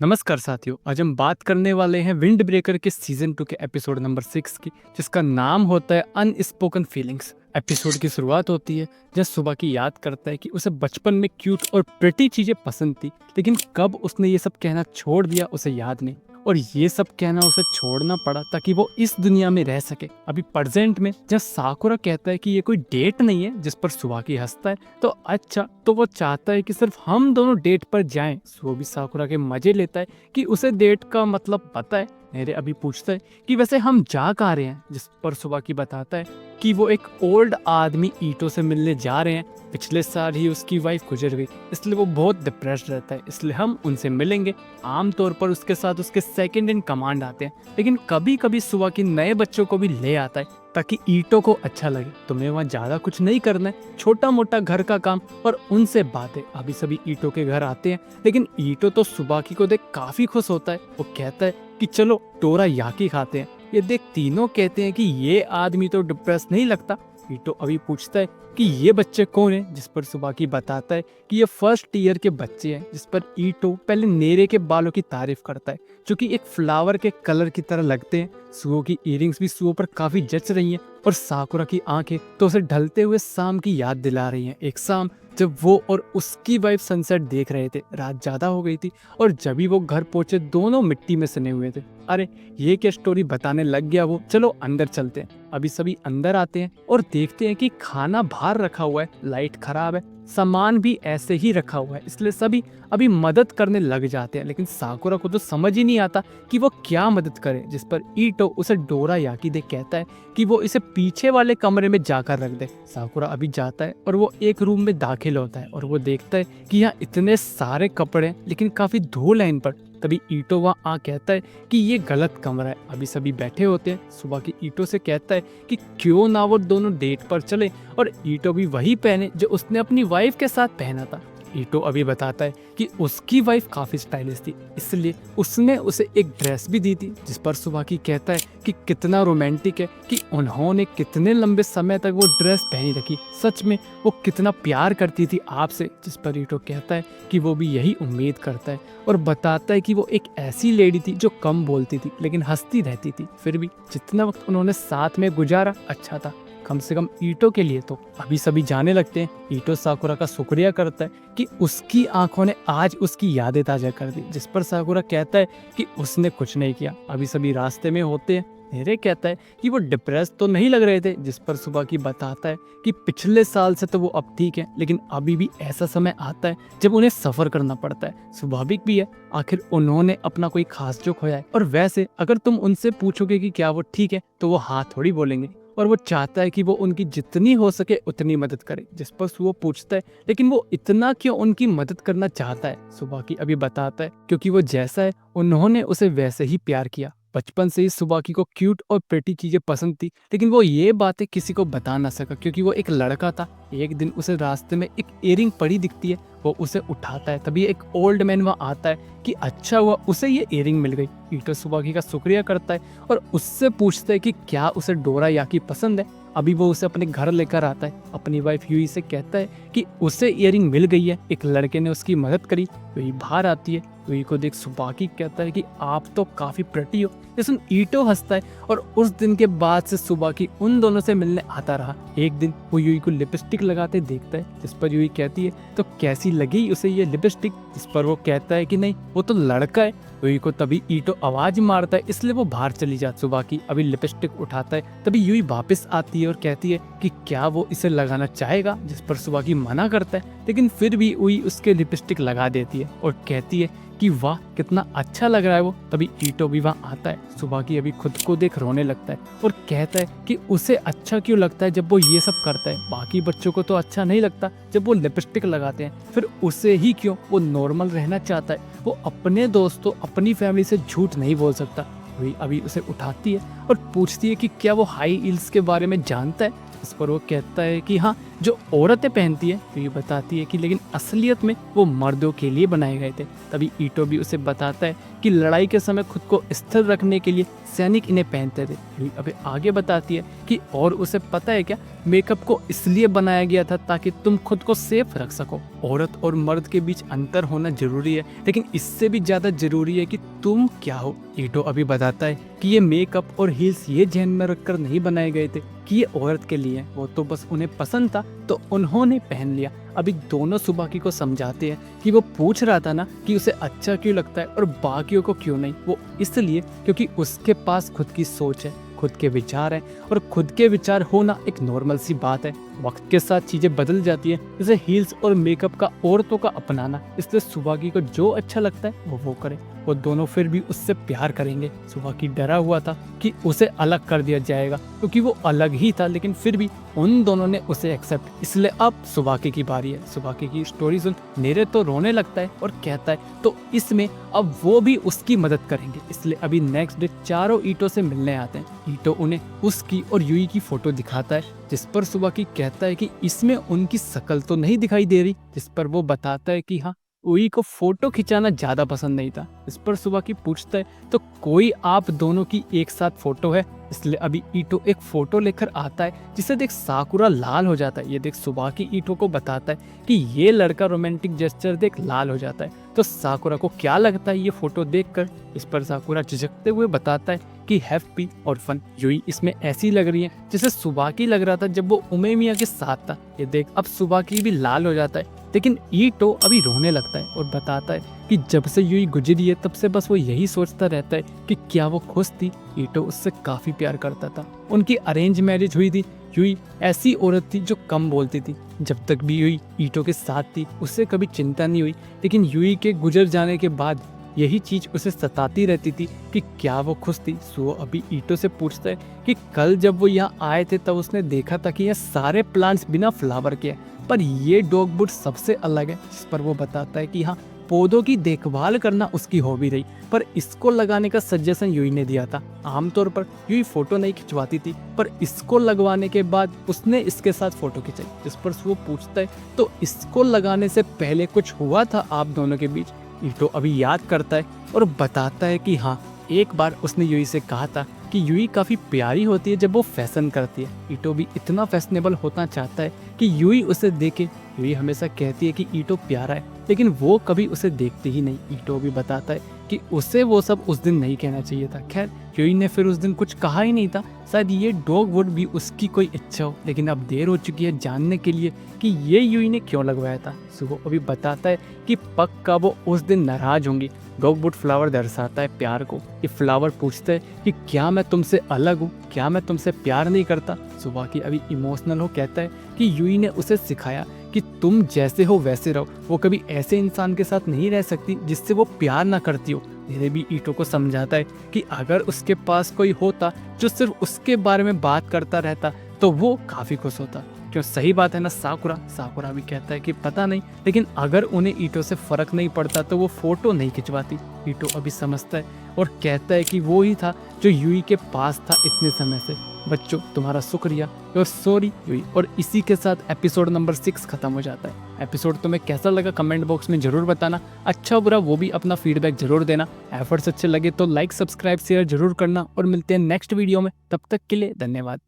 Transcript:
नमस्कार साथियों, आज हम बात करने वाले हैं विंड ब्रेकर के सीजन 2 के एपिसोड नंबर 6 की, जिसका नाम होता है अनस्पोकन फीलिंग्स। एपिसोड की शुरुआत होती है जब सुबह की याद करता है कि उसे बचपन में क्यूट और प्रिटी चीजें पसंद थी, लेकिन कब उसने ये सब कहना छोड़ दिया उसे याद नहीं। और ये सब कहना उसे छोड़ना पड़ा ताकि वो इस दुनिया में रह सके। अभी प्रेजेंट में जब साकुरा कहता है कि ये कोई डेट नहीं है जिस पर सुबाकी हंसता है, तो अच्छा तो वो चाहता है कि सिर्फ हम दोनों डेट पर जाएं। सो भी साकुरा के मजे लेता है कि उसे डेट का मतलब पता है। मेरे अभी पूछता है कि वैसे हम जा कहाँ रहे हैं, जिस पर सुबाकी बताता है कि वो एक ओल्ड आदमी ईटो से मिलने जा रहे हैं। पिछले साल ही उसकी वाइफ गुजर गई, इसलिए वो बहुत डिप्रेस्ड रहता है, इसलिए हम उनसे मिलेंगे। आमतौर पर उसके साथ उसके सेकंड इन कमांड आते हैं, लेकिन कभी कभी सुबह की नए बच्चों को भी ले आता है ताकि ईटो को अच्छा लगे। तुम्हें वहाँ ज्यादा कुछ नहीं करना है, छोटा मोटा घर का काम और उनसे बातें। अभी सभी ईटो के घर आते हैं, लेकिन ईटो तो सुबाकी को देख काफी खुश होता है। वो कहता है कि चलो टोरा याकी खाते हैं। ये देख तीनों कहते हैं कि ये आदमी तो डिप्रेस नहीं लगता। ईटो अभी पूछता है कि ये बच्चे कौन हैं, जिस पर सुबाकी बताता है कि ये फर्स्ट ईयर के बच्चे हैं। जिस पर ईटो पहले नेरे के बालों की तारीफ करता है, जो कि एक फ्लावर के कलर की तरह लगते हैं। सुओ की इयरिंग्स भी सुओ पर काफी जच रही हैं और साकुरा की आंखें तो उसे ढलते हुए शाम की याद दिला रही हैं। एक शाम जब वो और उसकी वाइफ सनसेट देख रहे थे। रात ज्यादा हो गई थी और जब भी वो घर पहुंचे दोनों मिट्टी में सने हुए थे। अरे ये क्या स्टोरी बताने लग गया वो, चलो अंदर चलते हैं। अभी सभी अंदर आते हैं और देखते हैं कि खाना बाहर रखा हुआ है, लाइट खराब है, सामान भी ऐसे ही रखा हुआ है, इसलिए सभी अभी मदद करने लग जाते हैं। लेकिन साकुरा को तो समझ ही नहीं आता कि वो क्या मदद करे। जिस पर ईटो उसे डोरा याकी दे कहता है कि वो इसे पीछे वाले कमरे में जाकर रख दे। साकुरा अभी जाता है और वो एक रूम में दाखिल होता है और वो देखता है कि यहाँ इतने सारे कपड़े लेकिन काफी धूल है इन पर। तभी ईटो वहाँ आ कहता है कि ये गलत कमरा है। अभी सभी बैठे होते हैं। सुबह की ईटो से कहता है कि क्यों ना वो दोनों डेट पर चले और ईटो भी वही पहने जो उसने अपनी वाइफ के साथ पहना था। ईटो अभी बताता है कि उसकी वाइफ काफी स्टाइलिश थी, इसलिए उसने उसे एक ड्रेस भी दी थी। जिस पर सुबाकी कहता है कि कितना रोमांटिक है कि उन्होंने कितने लंबे समय तक वो ड्रेस पहनी रखी, सच में वो कितना प्यार करती थी आपसे। जिस पर ईटो कहता है कि वो भी यही उम्मीद करता है और बताता है कि वो एक ऐसी लेडी थी जो कम बोलती थी लेकिन हंसती रहती थी। फिर भी जितना वक्त उन्होंने साथ में गुजारा अच्छा था, कम से कम ईटो के लिए तो। अभी सभी जाने लगते हैं। ईटो साकुरा का शुक्रिया करता है कि उसकी आंखों ने आज उसकी यादें ताजा कर दी। जिस पर साकुरा कहता है कि उसने कुछ नहीं किया। अभी सभी रास्ते में होते हैं। नेरे कहता है कि वो डिप्रेस तो नहीं लग रहे थे। जिस पर सुबह की बताता है कि पिछले साल से तो वो अब ठीक है, लेकिन अभी भी ऐसा समय आता है जब उन्हें सफर करना पड़ता है। स्वाभाविक भी है, आखिर उन्होंने अपना कोई खास जो खोया है। और वैसे अगर तुम उनसे पूछोगे कि क्या वो ठीक है, तो वो हाँ थोड़ी बोलेंगे। और वो चाहता है कि वो उनकी जितनी हो सके उतनी मदद करे। जिस पर वो पूछता है लेकिन वो इतना क्यों उनकी मदद करना चाहता है। सुबह की अभी बताता है क्योंकि वो जैसा है उन्होंने उसे वैसे ही प्यार किया। बचपन से ही सुबाकी को क्यूट और प्रिटी चीजें पसंद थी, लेकिन वो ये बातें किसी को बता ना सका क्योंकि वो एक लड़का था। एक दिन उसे रास्ते में एक इयरिंग पड़ी दिखती है, वो उसे उठाता है। तभी एक ओल्ड मैन वहाँ आता है कि अच्छा हुआ उसे ये इयरिंग मिल गई। ईटो सुबाकी का शुक्रिया करता है और उससे पूछता है कि क्या उसे डोरा याकी पसंद है। अभी वो उसे अपने घर लेकर आता है। अपनी वाइफ यूई से कहता है कि उसे इयरिंग मिल गई है, एक लड़के ने उसकी मदद करी। यूई बाहर आती है। यूई को देख सुबाकी कहता है कि आप तो काफी प्रिटी हो। लेकिन ईटो हंसता है और उस दिन के बाद से सुबाकी उन दोनों से मिलने आता रहा। एक दिन वो यूई को लिपस्टिक लगाते देखता है। जिस पर यूई कहती है तो कैसी लगी उसे ये लिपस्टिक। जिस पर वो कहता है कि नहीं वो तो लड़का है। यूई को तभी ईटो आवाज मारता है, इसलिए वो बाहर चली जाती। सुबाकी अभी लिपस्टिक उठाता है। तभी यूई वापस आती है और कहती है कि क्या वो इसे लगाना चाहेगा। जिस पर सुबाकी मना करता है, लेकिन फिर भी यूई उसके लिपस्टिक लगा देती है और कहती है कि वाह कितना अच्छा लग रहा है वो। तभी ईटो भी वहाँ आता है। सुबाकी अभी खुद को देख रोने लगता है और कहता है कि उसे अच्छा क्यों लगता है जब वो ये सब करता है। बाकी बच्चों को तो अच्छा नहीं लगता जब वो लिपस्टिक लगाते हैं, फिर उसे ही क्यों, वो नॉर्मल रहना चाहता है। वो अपने दोस्तों अपनी फैमिली से झूठ नहीं बोल सकता। वही अभी उसे उठाती है और पूछती है कि क्या वो हाई हील्स के बारे में जानता है। इस पर वो कहता है कि हाँ, जो औरतें पहनती है, तो ये बताती है कि लेकिन असलियत में वो मर्दों के लिए बनाए गए थे। तभी ईटो भी उसे बताता है कि लड़ाई के समय खुद को स्थिर रखने के लिए सैनिक इन्हें पहनते थे। यूई अभी आगे बताती है कि और उसे पता है क्या, मेकअप को इसलिए बनाया गया था ताकि तुम खुद को सेफ रख सको। औरत और मर्द के बीच अंतर होना जरूरी है, लेकिन इससे भी ज्यादा जरूरी है कि तुम क्या हो। ईटो अभी बताता है कि ये मेकअप और हील्स ये ध्यान में रखकर नहीं बनाए गए थे कि ये औरत के लिए है, वो तो बस उन्हें पसंद था तो उन्होंने पहन लिया। अभी दोनों सुबाकी को समझाते हैं कि वो पूछ रहा था ना कि उसे अच्छा क्यों लगता है और बाकियों को क्यों नहीं। वो इसलिए क्योंकि उसके पास खुद की सोच है, खुद के विचार हैं, और खुद के विचार होना एक नॉर्मल सी बात है। वक्त के साथ चीजें बदल जाती है, जैसे हील्स और मेकअप का औरतों का अपनाना। इसलिए सुबाकी को जो अच्छा लगता है वो करे। वो दोनों फिर भी उससे प्यार करेंगे। सुबाकी डरा हुआ था कि उसे अलग कर दिया जाएगा क्योंकि वो अलग ही था, लेकिन फिर भी उन दोनों ने उसे एक्सेप्ट। इसलिए अब सुबाकी की बारी है। सुबाकी की स्टोरी सुन नेरे तो रोने लगता है और कहता है तो इसमें अब वो भी उसकी मदद करेंगे। इसलिए अभी नेक्स्ट डे चारों ईटो से मिलने आते हैं। ईटो उन्हें उसकी और यूई की फोटो दिखाता है, जिस पर सुबाकी कहता है कि इसमें उनकी शक्ल तो नहीं दिखाई दे रही। जिस पर वो बताता है कि हाँ, यूई को फोटो खिंचाना ज्यादा पसंद नहीं था। इस पर सुबाकी पूछता है तो कोई आप दोनों की एक साथ फोटो है। इसलिए अभी ईटो एक फोटो लेकर आता है, जिसे देख साकुरा लाल हो जाता है। ये देख सुबाकी ईटो को बताता है कि ये लड़का रोमांटिक जेस्चर देख लाल हो जाता है। तो साकुरा को क्या लगता है ये फोटो देखकर? इस पर साकुरा झिझकते हुए बताता है कि हैप्पी और फन। यूई इसमें ऐसी लग रही है जैसे सुबाकी लग रहा था जब वो उमेमिया के साथ था। ये देख अब सुबाकी भी लाल हो जाता है, लेकिन ईटो अभी रोने लगता है और बताता है कि जब से यूई गुजरी है तब से बस वो यही सोचता रहता है कि क्या वो खुश थी। ईटो उससे काफी प्यार करता था। उनकी अरेंज मैरिज हुई थी। यूई ऐसी औरत थी जो कम बोलती थी। जब तक भी यूई ईटो के साथ थी उसे कभी चिंता नहीं हुई, लेकिन यूई के गुजर जाने के बाद यही चीज उसे सताती रहती थी कि क्या वो खुश थी। सो अभी ईटो से पूछता है कि कल जब वो यहाँ आए थे तब उसने देखा था कि ये सारे प्लांट्स बिना फ्लावर के हैं, पर ये डॉग वुड सबसे अलग है। जिस पर वो बताता है कि हाँ, पौधों की देखभाल करना उसकी हॉबी रही, पर इसको लगाने का सजेशन यूई ने दिया था। आमतौर पर यूई फोटो नहीं खिंचवाती थी, पर इसको लगवाने के बाद उसने इसके साथ फोटो खिंचाई। जिस पर वो पूछता है तो इसको लगाने से पहले कुछ हुआ था आप दोनों के बीच? ईटो अभी याद करता है और बताता है कि हाँ, एक बार उसने यूई से कहा था कि यूई काफी प्यारी होती है जब वो फैशन करती है। ईटो भी इतना फैशनेबल होना चाहता है कि यूई उसे देखे। यूई हमेशा कहती है कि ईटो प्यारा है, लेकिन वो कभी उसे देखती ही नहीं। ईटो भी बताता है कि उसे वो सब उस दिन नहीं कहना चाहिए था। खैर, यूई ने फिर उस दिन कुछ कहा ही नहीं था। शायद ये डॉग वुड भी उसकी कोई इच्छा हो, लेकिन अब देर हो चुकी है जानने के लिए कि ये यूई ने क्यों लगवाया था। सो वो अभी बताता है कि पक्का वो उस दिन नाराज होंगी। डॉग वुड फ्लावर दर्शाता है प्यार को। ये फ्लावर पूछता है कि क्या मैं तुमसे अलग हूँ, क्या मैं तुमसे प्यार नहीं करता? सुबाकी अभी इमोशनल हो कहता है कि यूई ने उसे सिखाया कि तुम जैसे हो वैसे रहो। वो कभी ऐसे इंसान के साथ नहीं रह सकती जिससे वो प्यार ना करती हो। धीरे भी ईटो को समझाता है कि अगर उसके पास कोई होता जो सिर्फ उसके बारे में बात करता रहता तो वो काफी खुश होता। क्यों, सही बात है ना साकुरा? साकुरा भी कहता है कि पता नहीं, लेकिन अगर उन्हें ईटो से फर्क नहीं पड़ता तो वो फोटो नहीं खिंचवाती। ईटो अभी समझता है और कहता है कि वो ही था जो यूई के पास था इतने समय से। बच्चों, तुम्हारा शुक्रिया और सॉरी यूई। और इसी के साथ एपिसोड नंबर 6 खत्म हो जाता है। एपिसोड तुम्हें कैसा लगा कमेंट बॉक्स में जरूर बताना। अच्छा बुरा वो भी अपना फीडबैक जरूर देना। एफर्ट्स अच्छे लगे तो लाइक, सब्सक्राइब, शेयर जरूर करना और मिलते हैं नेक्स्ट वीडियो में। तब तक के लिए धन्यवाद।